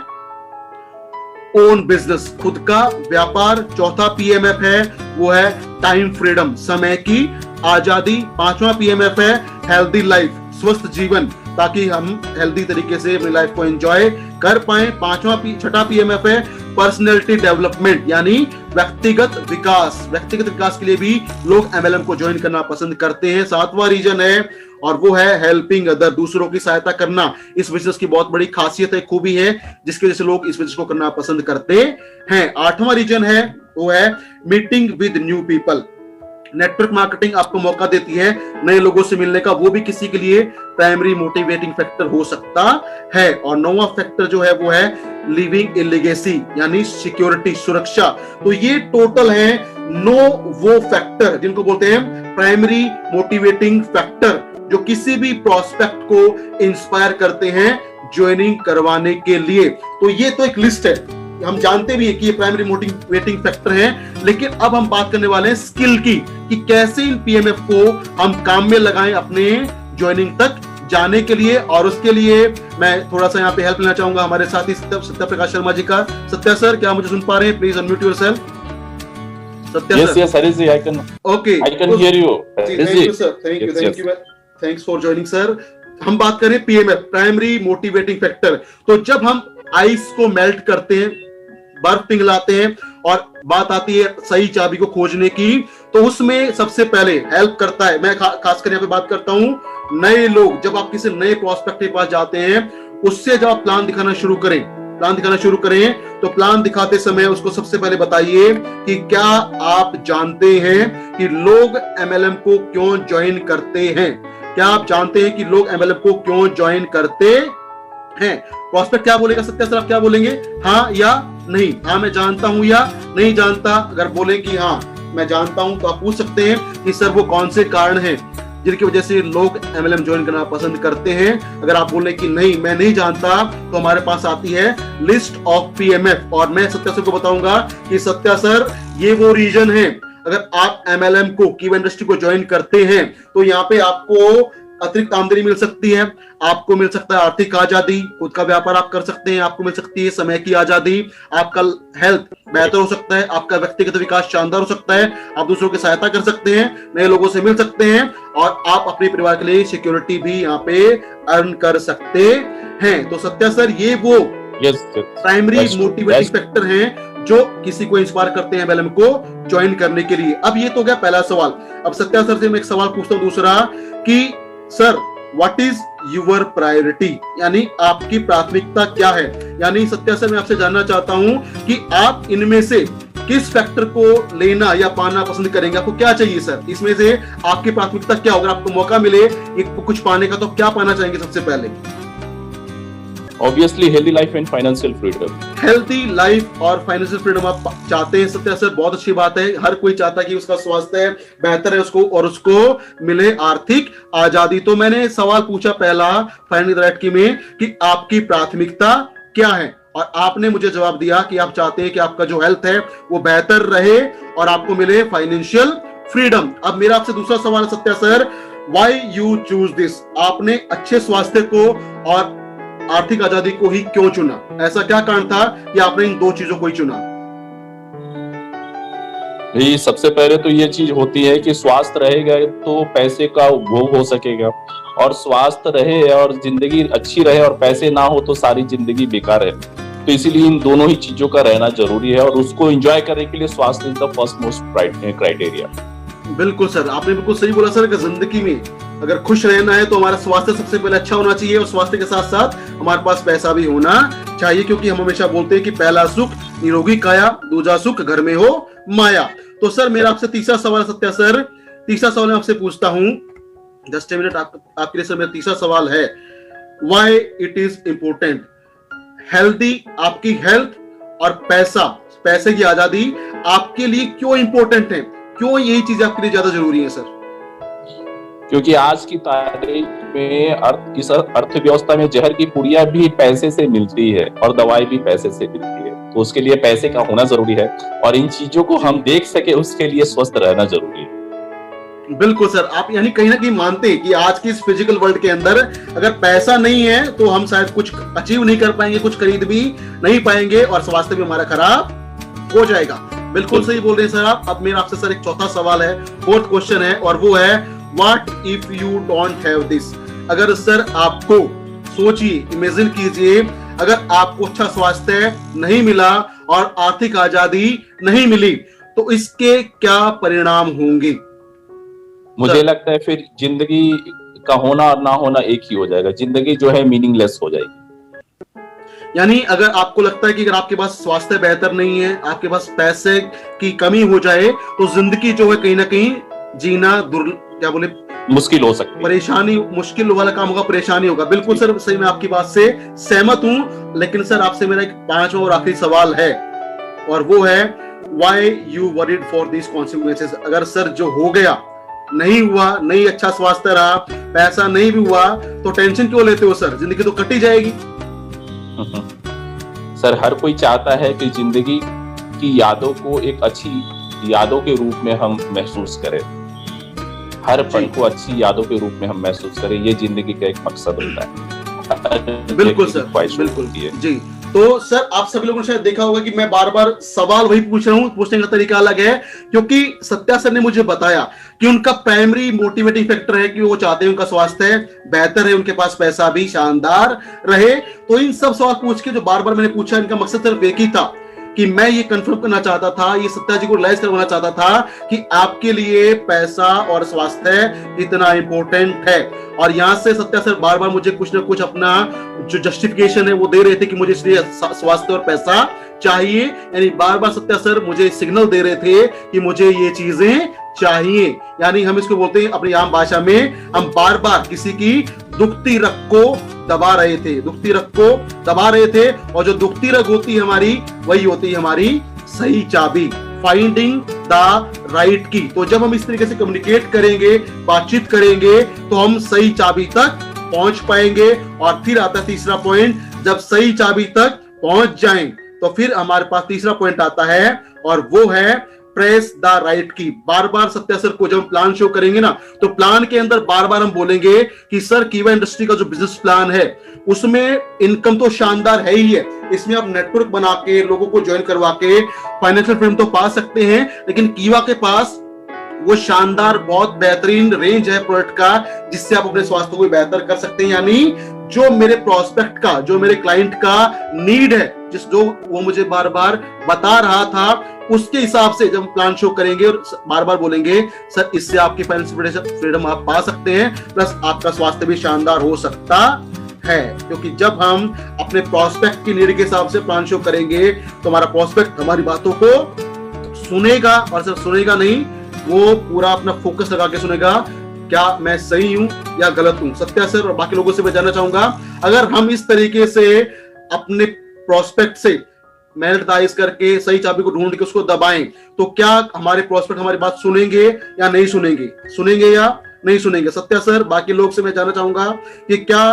ओन बिजनेस, खुद का व्यापार। चौथा पीएमएफ है वो है टाइम फ्रीडम, समय की आजादी। पांचवा पीएमएफ है हेल्दी लाइफ, स्वस्थ जीवन, ताकि हम हेल्दी तरीके से अपनी लाइफ को एंजॉय कर पाए। छठा पीएमएफ है पर्सनैलिटी डेवलपमेंट, यानी व्यक्तिगत विकास। व्यक्तिगत विकास के लिए भी लोग एमएलएम को ज्वाइन करना पसंद करते हैं। सातवां रीजन है और वो है हेल्पिंग अदर, दूसरों की सहायता करना। इस बिजनेस की बहुत बड़ी खासियत है, खूबी है, जिसकी वजह से लोग इस बिजनेस को करना पसंद करते हैं। आठवां रीजन है वो है meeting with new people. Network marketing आपको मौका देती है नए लोगों से मिलने का, वो भी किसी के लिए प्राइमरी मोटिवेटिंग फैक्टर हो सकता है। और नौवां फैक्टर जो है वो है लिविंग ए लेगेसी, यानी सिक्योरिटी, सुरक्षा। तो ये टोटल है 9 वो फैक्टर जिनको बोलते हैं प्राइमरी मोटिवेटिंग फैक्टर, जो किसी भी प्रोस्पेक्ट को इंस्पायर करते हैं ज्वाइनिंग करवाने के लिए। तो ये तो एक लिस्ट है, हम जानते भी हैं कि ये प्राइमरी मोटिवेटिंग फैक्टर हैं, लेकिन अब हम बात करने वाले हैं स्किल की, कि कैसे इन पीएमएफ को हम काम में लगाएं अपने ज्वाइनिंग तक जाने के लिए। और उसके लिए मैं थोड़ा सा यहाँ पे हेल्प लेना चाहूंगा हमारे साथी सत्या प्रकाश शर्मा जी का। सत्या सर, क्या मुझे सुन पा रहे हैं? Please unmute yourself. Satya sir. Yes, Harish ji, I can hear you. Thank you, sir. Thank you. Thanks for joining, sir. हम बात करें पीएमएफ, प्राइमरी मोटिवेटिंग फैक्टर, तो जब हम आइस को मेल्ट करते हैं, बर्फ पिघलाते हैं और बात आती है सही चाबी को खोजने की, तो उसमें सबसे पहले हेल्प करता है, मैं खासकर यहाँ पे बात करता हूं नए लोग, जब आप किसी नए प्रोस्पेक्ट के पास जाते हैं, उससे जब आप प्लान दिखाना शुरू करें तो प्लान दिखाते समय उसको सबसे पहले बताइए कि क्या आप जानते हैं कि लोग एमएलएम को क्यों ज्वाइन करते हैं, क्या आप जानते हैं कि लोग एमएलएम को क्यों ज्वाइन करते हैं। प्रोस्पेक्ट क्या बोलेगा, सत्या सर आप क्या बोलेंगे, हाँ या नहीं, हाँ मैं जानता हूं या नहीं जानता। अगर बोले कि हाँ मैं जानता हूं तो आप पूछ सकते हैं कि सर वो कौन से कारण हैं जिनकी वजह से लोग एमएलएम ज्वाइन करना पसंद करते हैं। अगर आप बोले कि नहीं मैं नहीं जानता, तो हमारे पास आती है लिस्ट ऑफ पीएमएफ, और मैं सत्या सर को बताऊंगा कि सत्या सर ये वो रीजन है, अगर आप एमएलएम को की इंडस्ट्री को ज्वाइन करते हैं तो यहाँ पे आपको अतिरिक्त आमदनी मिल सकती है, आपको मिल सकता है आर्थिक आजादी, खुद का व्यापार आप कर सकते हैं, आपको मिल सकती है समय की आजादी, आपका हेल्थ बेहतर हो सकता है, आपका व्यक्तिगत विकास शानदार हो सकता है, आप दूसरों की सहायता कर सकते हैं, नए लोगों से मिल सकते हैं, और आप अपने परिवार के लिए सिक्योरिटी भी यहाँ पे अर्न कर सकते हैं। तो सत्या सर ये वो प्राइमरी मोटिवेटिंग फैक्टर हैं जो किसी को इंस्पायर करते हैं एमएलएम को ज्वाइन करने के लिए। अब ये तो गया पहला सवाल। अब सत्या सर से मैं एक सवाल पूछता हूं दूसरा कि sir what is your priority, यानी आपकी प्राथमिकता क्या है। यानी सत्या सर मैं आपसे जानना चाहता हूं कि आप इनमें से किस फैक्टर को लेना या पाना पसंद करेंगे, आपको क्या चाहिए सर, इसमें से आपकी प्राथमिकता क्या होगा, आपको मौका मिले कुछ पाने का तो क्या पाना चाहेंगे सबसे पहले। Obviously healthy life and financial freedom. Healthy life और फाइनेंशियल फ्रीडम आप चाहते हैं सत्या सर, बहुत अच्छी बात है। हर कोई चाहता है कि उसका स्वास्थ्य बेहतर है उसको और उसको मिले आर्थिक आजादी। तो मैंने सवाल पूछा पहला फाइनल राइट की में कि आपकी प्राथमिकता क्या है, और आपने मुझे जवाब दिया कि आप चाहते हैं कि आपका जो हेल्थ है वो बेहतर रहे और आपको मिले फाइनेंशियल फ्रीडम। अब मेरा आपसे दूसरा सवाल है Satya sir, why you choose this, आपने अच्छे स्वास्थ्य को और आर्थिक आजादी को ही क्यों चुना, ऐसा क्या कारण था कि आपने इन दो चीजों को ही चुना। भाई सबसे पहले तो ये चीज होती है कि स्वास्थ्य रहेगा तो पैसे का उपभोग हो सकेगा, और स्वास्थ्य रहे और जिंदगी अच्छी रहे और पैसे ना हो तो सारी जिंदगी बेकार है। तो इसीलिए इन दोनों ही चीजों का रहना जरूरी है, और उसको एंजॉय करने के लिए स्वास्थ्य is the first most criteria. बिल्कुल सर, आपने बिल्कुल सही बोला सर कि जिंदगी में अगर खुश रहना है तो हमारा स्वास्थ्य सबसे पहले अच्छा होना चाहिए, और स्वास्थ्य के साथ साथ हमारे पास पैसा भी होना चाहिए, क्योंकि हम हमेशा बोलते हैं कि पहला सुख निरोगी काया, दूसरा सुख घर में हो माया। तो सर मेरा आपसे तीसरा सवाल सत्या सर, तीसरा सवाल मैं आपसे पूछता हूं, जस्ट ए मिनट, आपके लिए सर मेरा तीसरा सवाल है, why it is important healthy, आपकी हेल्थ और पैसे की आजादी आपके लिए क्यों इंपॉर्टेंट है, क्यों यही चीज आपके लिए ज्यादा जरूरी है सर। क्योंकि आज की तारीख में इस अर्थव्यवस्था में जहर की पुड़िया भी पैसे से मिलती है और दवाई भी पैसे से मिलती है, तो उसके लिए पैसे का होना जरूरी है, और इन चीजों को हम देख सके उसके लिए स्वस्थ रहना जरूरी है। बिल्कुल सर, आप यानी कहीं ना कहीं मानते हैं कि आज की इस फिजिकल वर्ल्ड के अंदर अगर पैसा नहीं है तो हम शायद कुछ अचीव नहीं कर पाएंगे, कुछ खरीद भी नहीं पाएंगे और स्वास्थ्य भी हमारा खराब हो जाएगा। बिल्कुल सही बोल रहे हैं सर आप। अब मेरा आपसे सर एक चौथा सवाल है, फोर्थ क्वेश्चन है, और वो है What if you don't have this? अगर सर आपको सोचिए, इमेजिन कीजिए, अगर आपको अच्छा स्वास्थ्य नहीं मिला और आर्थिक आजादी नहीं मिली तो इसके क्या परिणाम होंगे। मुझे लगता है फिर जिंदगी का होना और ना होना एक ही हो जाएगा, जिंदगी जो है मीनिंगलेस हो जाएगी। यानी अगर आपको लगता है कि अगर आपके पास स्वास्थ्य बेहतर नहीं है, आपके पास पैसे की कमी हो जाए तो जिंदगी जो है कहीं ना कहीं जीना क्या बोले मुश्किल हो सकती है, परेशानी, मुश्किल वाला काम होगा, परेशानी होगा। बिल्कुल सर सही, मैं आपकी बात से सहमत हूं। लेकिन सर आपसे मेरा एक पांचवा और आखिरी सवाल है, और वो है why you worried for this consequences. अगर सर जो हो गया नहीं हुआ, नहीं अच्छा स्वास्थ्य रहा, पैसा नहीं भी हुआ, तो टेंशन क्यों लेते हो सर, जिंदगी तो कटी जाएगी। सर हर कोई चाहता है कि जिंदगी की यादों को एक अच्छी यादों के रूप में हम महसूस करें, हर पल को अच्छी यादों के रूप में हम महसूस करें, ये जिंदगी का एक मकसद होता है। बिल्कुल सर, बिल्कुल जी। तो सर आप सभी लोगों ने शायद देखा होगा कि मैं बार बार सवाल वही पूछ रहा हूँ, पूछने का तरीका अलग है, क्योंकि सत्या सर ने मुझे बताया कि उनका प्राइमरी मोटिवेटिंग फैक्टर है कि वो चाहते हैं उनका स्वास्थ्य बेहतर है, उनके पास पैसा भी शानदार रहे। तो इन सब सवाल पूछ के जो बार बार मैंने पूछा, इनका मकसद सिर्फ एक ही था कि मैं ये कंफर्म करना चाहता था, ये सत्या जी को रियलाइज करवाना चाहता था कि आपके लिए पैसा और स्वास्थ्य इतना इंपॉर्टेंट है। और यहां से सत्या सर बार बार मुझे कुछ ना कुछ अपना जो जस्टिफिकेशन है वो दे रहे थे कि मुझे इसलिए स्वास्थ्य और पैसा चाहिए, यानी बार बार सत्या सर मुझे सिग्नल दे रहे थे कि मुझे ये चीजें चाहिए। यानी हम इसको बोलते हैं अपनी आम भाषा में, हम बार बार किसी की दुखती रग को दबा रहे थे, दुखती रग को दबा रहे थे। और जो दुखती रग होती है हमारी, वही होती है हमारी सही चाबी, फाइंडिंग द राइट की। तो जब हम इस तरीके से कम्युनिकेट करेंगे, बातचीत करेंगे, तो हम सही चाबी तक पहुंच पाएंगे। और फिर आता है तीसरा पॉइंट, जब सही चाबी तक पहुंच जाएं तो फिर हमारे पास तीसरा पॉइंट आता है, और वो है प्रेस द राइट की। बार बार सत्या सर को जब प्लान शो करेंगे ना, तो प्लान के अंदर बार बार हम बोलेंगे कि सर कीवा इंडस्ट्री का जो बिजनेस प्लान है उसमें इनकम तो शानदार है ही है, इसमें आप नेटवर्क बना के लोगों को ज्वाइन करवा के फाइनेंशियल फ्रीडम तो पा सकते हैं, लेकिन कीवा के पास वो शानदार बहुत बेहतरीन रेंज है प्रोडक्ट का जिससे आप अपने स्वास्थ्य को बेहतर कर सकते हैं। यानी जो मेरे प्रोस्पेक्ट का, जो मेरे क्लाइंट का नीड है, जो वो मुझे बार बार बता रहा था, उसके हिसाब से जब प्लान शो करेंगे और बार बार बोलेंगे सर इससे आपकी फाइनेंशियल फ्रीडम आप पा सकते हैं, प्लस आपका स्वास्थ्य भी शानदार हो सकता है। क्योंकि जब हम अपने प्रोस्पेक्ट की नीड के हिसाब से प्लान शो करेंगे तो हमारा प्रोस्पेक्ट हमारी बातों को सुनेगा, और सिर्फ सुनेगा नहीं, वो पूरा अपना फोकस लगा के सुनेगा, क्या मैं सही हूं या गलत हूं। सत्या सर और बाकी लोगों से मैं जानना चाहूंगा, अगर हम इस तरीके से अपने प्रोस्पेक्ट से मैग्नेटाइज करके सही चाबी को ढूंढ के उसको दबाएं, तो क्या हमारे प्रोस्पेक्ट हमारी बात सुनेंगे या नहीं सुनेंगे, सुनेंगे या नहीं सुनेंगे। सत्या सर बाकी लोग से मैं जानना चाहूंगा कि क्या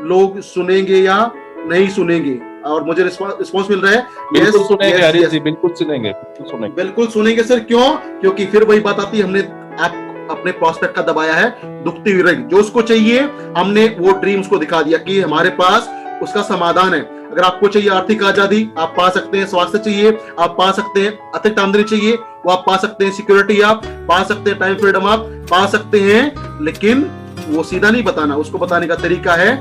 लोग सुनेंगे या नहीं सुनेंगे, और मुझे रिस्पांस मिल रहा है बिल्कुल सुनेंगे हरीश जी, बिल्कुल सुनेंगे, बिल्कुल सुनेंगे सर। क्यों? क्योंकि फिर वही बात आती है, हमने आप अपने प्रोस्पेक्ट का दबाया है दुखती हुई रग, जो उसको चाहिए हमने वो ड्रीम्स को दिखा दिया कि हमारे पास उसका समाधान है। अगर आपको चाहिए आर्थिक आजादी, आप पा सकते हैं, स्वास्थ्य चाहिए आप पा सकते हैं, अतिरिक्त आमदनी चाहिए वो आप पा सकते हैं, सिक्योरिटी आप पा सकते हैं, टाइम फ्रीडम आप पा सकते हैं, लेकिन वो सीधा नहीं बताना, उसको बताने का तरीका है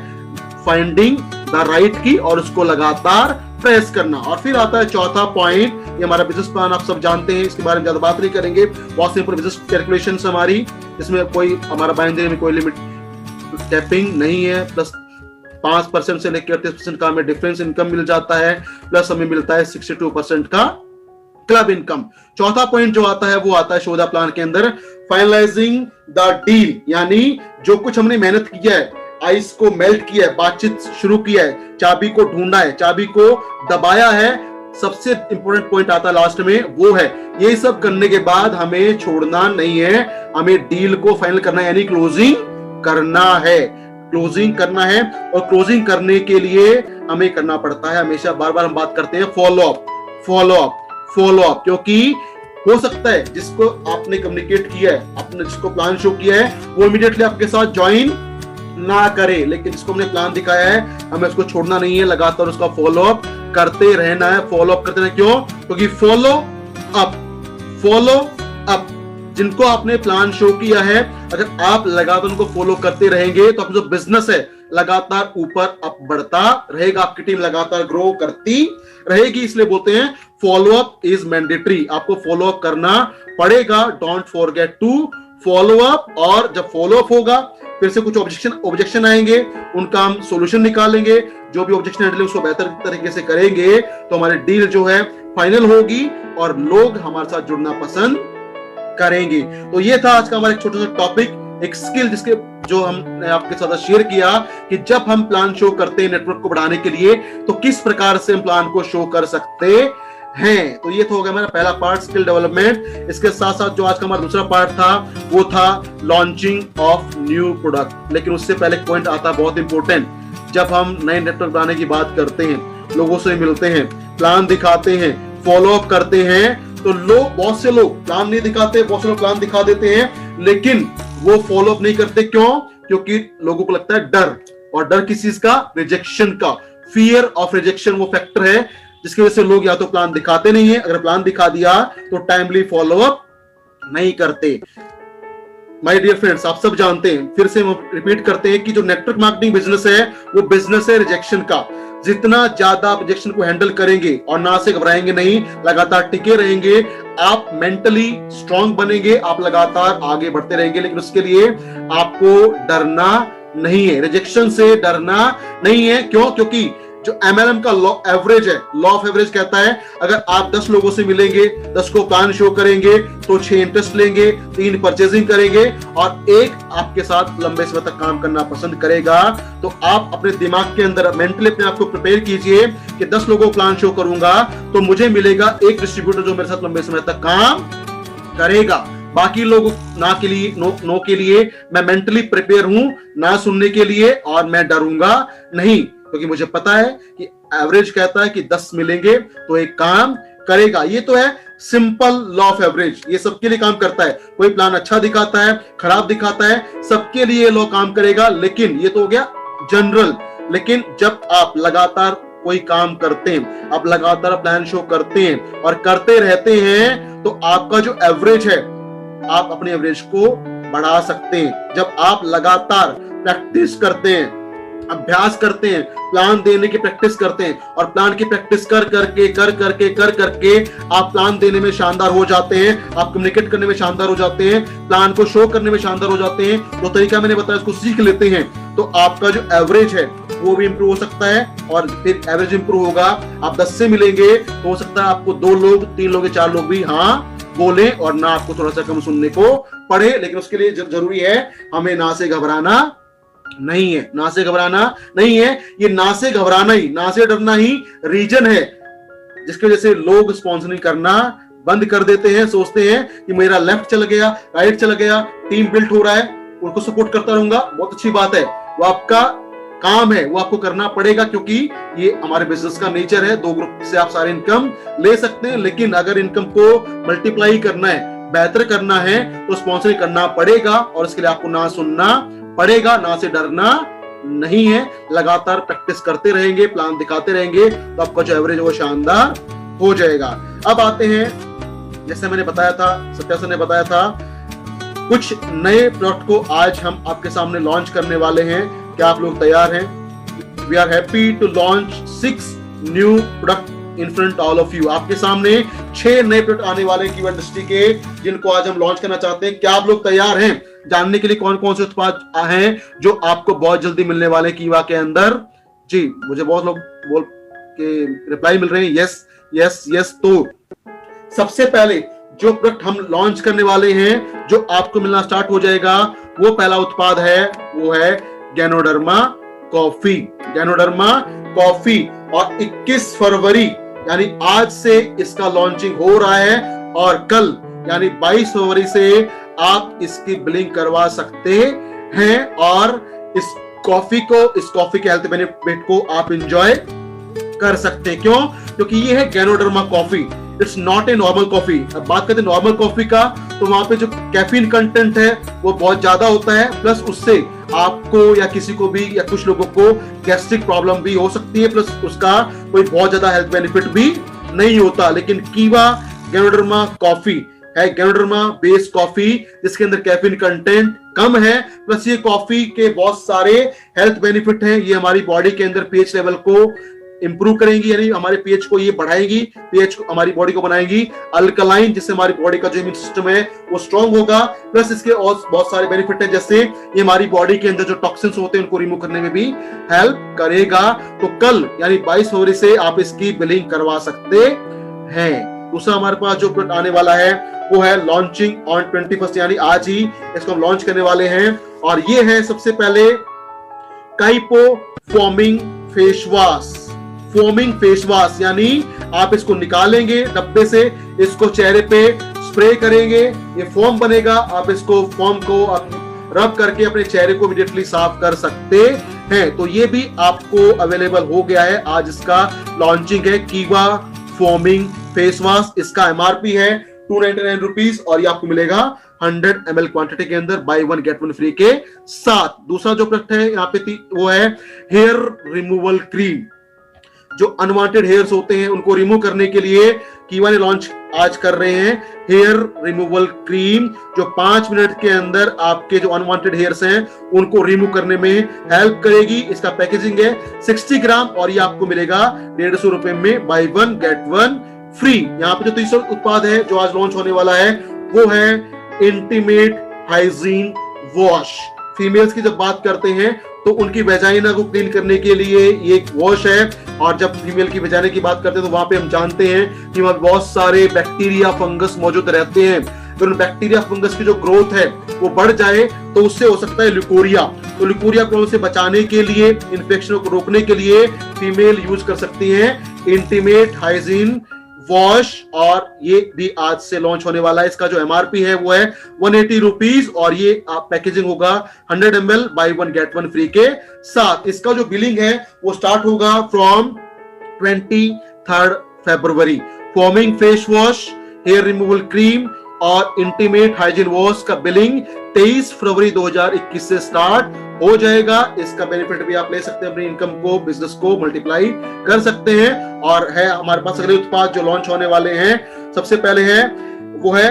फाइंडिंग द राइट की और उसको लगातार प्रेस करना। और फिर आता है चौथा पॉइंट, ये हमारा बिजनेस प्लान आप सब जानते हैं, इसके बारे में ज्यादा बात नहीं करेंगे, बहुत सिंपल बिजनेस कैलकुलेशन हमारी, इसमें कोई हमारा बाइंडिंग में कोई लिमिट कैपिंग नहीं है, प्लस 5% से लेकर 38% का हमें डिफरेंस इनकम मिल जाता है, प्लस हमें मिलता है 62% का क्लब इनकम। चौथा पॉइंट जो आता है वो आता है शोधा प्लान के अंदर फाइनलाइजिंग द डील, यानी जो कुछ हमने मेहनत किया है, आइस को मेल्ट किया है, बातचीत शुरू किया है, चाबी को ढूंढा है, चाबी को दबाया है, सबसे इंपॉर्टेंट पॉइंट आता है लास्ट में, वो है ये सब करने के बाद हमें छोड़ना नहीं है, हमें डील को फाइनल करना है, यानी क्लोजिंग करना है, क्लोजिंग करना है। और क्लोजिंग करने के लिए हमें करना पड़ता है, हमेशा बार बार हम बात करते हैं follow up, follow up, follow up, क्योंकि हो सकता है जिसको आपने कम्युनिकेट किया है, आपने जिसको प्लान शो किया है, वो इमीडिएटली आपके साथ ज्वाइन ना करे, लेकिन जिसको हमने प्लान दिखाया है हमें उसको छोड़ना नहीं है, लगातार उसका फॉलो अप करते रहना है, फॉलो अप करते रहना। क्यों? क्योंकि फॉलो अप, फॉलो अप, जिनको आपने प्लान शो किया है, अगर आप लगातार उनको फॉलो करते रहेंगे तो आपका जो बिजनेस है लगातार ऊपर अप बढ़ता रहेगा, आपकी टीम लगातार ग्रो करती रहेगी। इसलिए बोलते हैं फॉलो अप इज मैंडेटरी, आपको फॉलो अप करना पड़ेगा, don't forget to follow up. और जब फॉलो अप होगा फिर से कुछ ऑब्जेक्शन आएंगे, उनका हम सॉल्यूशन निकालेंगे, जो भी ऑब्जेक्शन है उसको बेहतर तरीके से करेंगे तो हमारी डील जो है फाइनल होगी और लोग हमारे साथ जुड़ना पसंद करेंगे। तो ये था आज का हमारा एक छोटा सा टॉपिक, एक स्किल जिसके जो हमने आपके साथ शेयर किया कि जब हम प्लान शो करते हैं नेटवर्क को बढ़ाने के लिए तो किस प्रकार से हम प्लान को शो कर सकते हैं। तो ये तो हो गया हमारा पहला पार्ट, स्किल डेवलपमेंट। इसके साथ साथ जो आज का हमारा दूसरा पार्ट था वो था लॉन्चिंग ऑफ न्यू प्रोडक्ट। लेकिन उससे पहले एक पॉइंट आता है बहुत इंपॉर्टेंट, जब हम नए नेटवर्क बनाने की बात करते हैं, लोगों से मिलते हैं, प्लान दिखाते हैं, फॉलो अप करते हैं, तो लोग, बहुत से लोग प्लान नहीं दिखाते, बहुत से लोग प्लान दिखा देते हैं लेकिन वो फॉलो अप नहीं करते। क्यों? क्योंकि लोगों को लगता है डर, और डर किस चीज का? रिजेक्शन का। फियर ऑफ रिजेक्शन वो फैक्टर है जिसकी वजह से लोग या तो प्लान दिखाते नहीं है, अगर प्लान दिखा दिया तो टाइमली फॉलो अप नहीं करते। माय डियर फ्रेंड्स, आप सब जानते हैं, फिर से हम रिपीट करते हैं कि जो नेटवर्क मार्केटिंग बिजनेस है वो बिजनेस है रिजेक्शन का। जितना ज्यादा आप रिजेक्शन को हैंडल करेंगे और ना से घबराएंगे नहीं, लगातार टिके रहेंगे, आप मेंटली स्ट्रांग बनेंगे, आप लगातार आगे बढ़ते रहेंगे। लेकिन उसके लिए आपको डरना नहीं है, रिजेक्शन से डरना नहीं है। क्यों? क्योंकि जो MLM का लॉ एवरेज है, लॉ ऑफ एवरेज कहता है अगर आप 10 लोगों से मिलेंगे, 10 को प्लान शो करेंगे, तो 6 इंटरेस्ट लेंगे, 3 परचेजिंग करेंगे और 1 आपके साथ लंबे समय तक काम करना पसंद करेगा। तो आप अपने दिमाग के अंदर मेंटली अपने आप को प्रिपेयर कीजिए कि 10 लोगों को प्लान शो करूंगा तो मुझे मिलेगा 1 डिस्ट्रीब्यूटर जो मेरे साथ लंबे समय तक काम करेगा। बाकी लोग ना के लिए नो के लिए मैं मेंटली प्रिपेयर हूं, ना सुनने के लिए, और मैं डरूंगा नहीं, क्योंकि मुझे पता है कि एवरेज कहता है कि 10 मिलेंगे तो एक काम करेगा। ये तो है सिंपल लॉ ऑफ एवरेज, ये सबके लिए काम करता है। कोई प्लान अच्छा दिखाता है, खराब दिखाता है, सबके लिए लॉ काम करेगा। लेकिन ये तो हो गया जनरल। लेकिन जब आप लगातार कोई काम करते हैं, आप लगातार प्लान शो करते हैं और करते रहते हैं, तो आपका जो एवरेज है, आप अपने एवरेज को बढ़ा सकते हैं। जब आप लगातार प्रैक्टिस करते हैं, अभ्यास करते हैं, प्लान देने की प्रैक्टिस करते हैं और प्लान की प्रैक्टिस कर करके आप प्लान देने में शानदार हो जाते हैं, आप कम्युनिकेट करने में शानदार हो जाते हैं, प्लान को शो करने में शानदार हो जाते हैं, जो तरीका मैंने बताया उसको सीख लेते हैं, तो आपका जो एवरेज है वो भी इंप्रूव हो सकता है। और फिर एवरेज इंप्रूव होगा, आप 10 से मिलेंगे तो हो सकता है आपको 2 लोग, 3 लोग, 4 लोग भी हाँ बोले और ना आपको थोड़ा सा कम सुनने को पड़े। लेकिन उसके लिए जरूरी है हमें ना से घबराना नहीं है, ना से घबराना नहीं है। ये ना से घबराना ही, ना से डरना ही रीजन है जिसकी वजह से लोग स्पॉन्सरिंग करना बंद कर देते हैं। सोचते हैं कि मेरा लेफ्ट चला गया, राइट चला गया, टीम बिल्ड हो रहा है, उनको सपोर्ट करता रहूंगा, बहुत अच्छी बात है, वो आपका काम है, वो आपको करना पड़ेगा, क्योंकि ये हमारे बिजनेस का नेचर है। 2 ग्रुप से आप सारे इनकम ले सकते हैं, लेकिन अगर इनकम को मल्टीप्लाई करना है, बेहतर करना है, तो स्पॉन्सरिंग करना पड़ेगा और इसके लिए आपको ना सुनना पड़ेगा, ना से डरना नहीं है। लगातार प्रैक्टिस करते रहेंगे, प्लान दिखाते रहेंगे, तो आपका जो एवरेज है वो शानदार हो जाएगा। अब आते हैं, जैसे मैंने बताया था, सत्या सर ने बताया था, कुछ नए प्रोडक्ट को आज हम आपके सामने लॉन्च करने वाले हैं। क्या आप लोग तैयार हैं? We are happy to launch 6 new product in front all of you. आपके सामने 6 नए प्रोडक्ट आने वाले कीवा इंडस्ट्री के, जिनको आज हम लॉन्च करना चाहते हैं। क्या आप लोग तैयार हैं जानने के लिए कौन कौन से उत्पाद हैं जो आपको बहुत जल्दी मिलने वाले कीवा के अंदर? जी, मुझे बहुत लोग बोल के रिप्लाई मिल रहे हैं, यस यस यस। तो सबसे पहले जो प्रोडक्ट हम लॉन्च करने वाले हैं, जो आपको मिलना स्टार्ट हो जाएगा, वो पहला उत्पाद है, वो है गैनोडर्मा कॉफी। गैनोडर्मा कॉफी, और 21 फरवरी यानी आज से इसका लॉन्चिंग हो रहा है, और कल यानी 22 फरवरी से आप इसकी बिलिंग करवा सकते हैं और इस कॉफी के हेल्थ बेनिफिट को आप एंजॉय कर सकते हैं। क्यों? क्योंकि ये है ganoderma coffee, it's not a normal coffee. अब बात करते हैं नॉर्मल कॉफी का, तो वहां पे जो कैफीन कंटेंट है वो बहुत ज्यादा होता है, प्लस उससे आपको या किसी को भी या कुछ लोगों को गैस्ट्रिक प्रॉब्लम भी हो सकती है, प्लस उसका कोई बहुत ज्यादा हेल्थ बेनिफिट भी नहीं होता। लेकिन कीवा गैनोडर्मा कॉफी है गैनोडर्मा बेस्ड कॉफी, जिसके अंदर कैफीन कंटेंट कम है, प्लस ये कॉफी के बहुत सारे हेल्थ बेनिफिट हैं। ये हमारी बॉडी के अंदर पीएच लेवल को इंप्रूव करेंगी, यानी हमारे पीएच को ये बढ़ाएगी, पीएच को हमारी बॉडी को बनाएगी अल्कलाइन, जिससे हमारी बॉडी का जो इम्यून सिस्टम है वो स्ट्रांग होगा। प्लस इसके और बहुत सारे बेनिफिट है, जैसे ये हमारी बॉडी के अंदर जो टॉक्सिन्स होते हैं उनको रिमूव करने में भी हेल्प करेगा। तो कल यानी 22 फरवरी से आप इसकी बिलिंग करवा सकते हैं। दूसरा हमारे पास जो प्रोडक्ट आने वाला है वो है लॉन्चिंग ऑन 21, यानी आज ही इसको हम लॉन्च करने वाले हैं, और ये है सबसे पहले काइपो foaming face wash. Foaming face wash यानी आप इसको निकालेंगे डब्बे से, इसको चेहरे पे स्प्रे करेंगे, ये फोम बनेगा, आप इसको फोम को रब करके अपने चेहरे को इमीडिएटली साफ कर सकते हैं। तो ये भी आपको अवेलेबल हो गया है, आज इसका लॉन्चिंग है, कीवा फोमिंग फेस वॉश। इसका एमआरपी है 299 रुपीज और ये आपको मिलेगा 100 ml क्वांटिटी के अंदर, बाय 1 गेट 1 फ्री के साथ। दूसरा जो प्रोडक्ट है यहाँ पे वो है हेयर रिमूवल क्रीम। जो अनवांटेड हेयर्स होते हैं उनको रिमूव करने के लिए कीवा ने लॉन्च आज कर रहे हैं हेयर रिमूवल क्रीम, जो 5 मिनट के अंदर आपके जो अनवांटेड हेयर्स हैं उनको रिमूव करने में हेल्प करेगी। इसका पैकेजिंग है 60 ग्राम और ये आपको मिलेगा 150 रुपए में, बाय 1 गेट 1 फ्री। यहाँ पे जो तीसरा उत्पाद है जो आज लॉन्च होने वाला है वो है इंटीमेट हाइजीन वॉश। फीमेल्स की जब बात करते हैं तो उनकी वेजाइना को क्लीन करने के लिए ये एक वॉश है, और जब फीमेल की वेजाइना की बात करते हैं तो वहां पे हम जानते हैं कि वहां बहुत सारे बैक्टीरिया फंगस मौजूद रहते हैं। तो उन बैक्टीरिया फंगस की जो ग्रोथ है वो बढ़ जाए तो उससे हो सकता है ल्यूकोरिया। तो ल्यूकोरिया प्रॉब्लम से बचाने के लिए, इन्फेक्शन को रोकने के लिए फीमेल यूज कर सकती है इंटीमेट हाइजीन वॉश, और ये भी आज से लॉन्च होने वाला है। इसका जो एमआरपी है वो है 180 रुपीज, और ये आप पैकेजिंग होगा 100 ml बाय 1 गेट 1 फ्री के साथ। इसका जो बिलिंग है वो स्टार्ट होगा फ्रॉम 23 फरवरी। Foaming face wash, hair removal cream और इंटीमेट हाइजीन वॉश का बिलिंग 23 फरवरी 2021 से स्टार्ट हो जाएगा। इसका बेनिफिट भी आप ले सकते हैं, अपनी इनकम को, बिजनेस को मल्टीप्लाई कर सकते हैं। और है हमारे पास अगले उत्पाद जो लॉन्च होने वाले हैं, सबसे पहले है वो है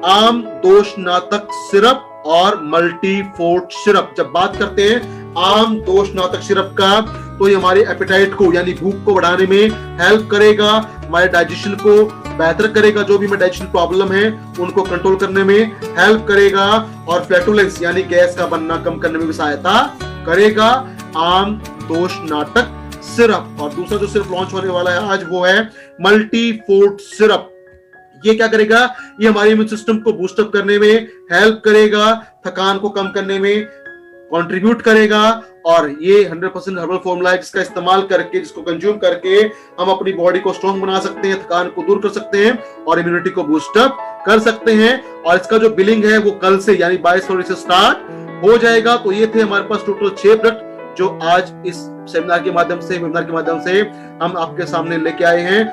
आम दोषनाशक सिरप और मल्टीफोर्ट सिरप। जब बात करते हैं आम दोषनाशक सिरप का, तो ये हमारे एपेटाइट को यानी भूख को बढ़ाने में हेल्प करेगा, हमारे डाइजेशन को बेहतर करेगा, जो भी में डाइजेशन प्रॉब्लम है उनको कंट्रोल करने में हेल्प करेगा, और फ्लैटुलेंस यानी गैस का बनना कम करने में भी सहायता करेगा आम दोषनाशक सिरप। और दूसरा जो सिरप लॉन्च होने वाला है आज वो है मल्टीफोर्ट सिरप। ये क्या करेगा, ये हमारे इम्यून सिस्टम को बूस्टअप करने में हेल्प करेगा, थकान को कम करने में कंट्रीब्यूट करेगा, और ये 100% हर्बल फॉर्मूला है जिसका इस्तेमाल करके, जिसको कंज्यूम करके हम अपनी बॉडी को स्ट्रॉन्ग बना सकते हैं, थकान को दूर कर सकते हैं और इम्यूनिटी को बूस्टअप कर सकते हैं। और इसका जो बिलिंग है वो कल से यानी 22 फरवरी से स्टार्ट हो जाएगा। तो ये थे हमारे पास टोटल 6 प्रोडक्ट जो आज इस सेमिनार के माध्यम से, वेबिनार के माध्यम से हम आपके सामने लेके आए हैं।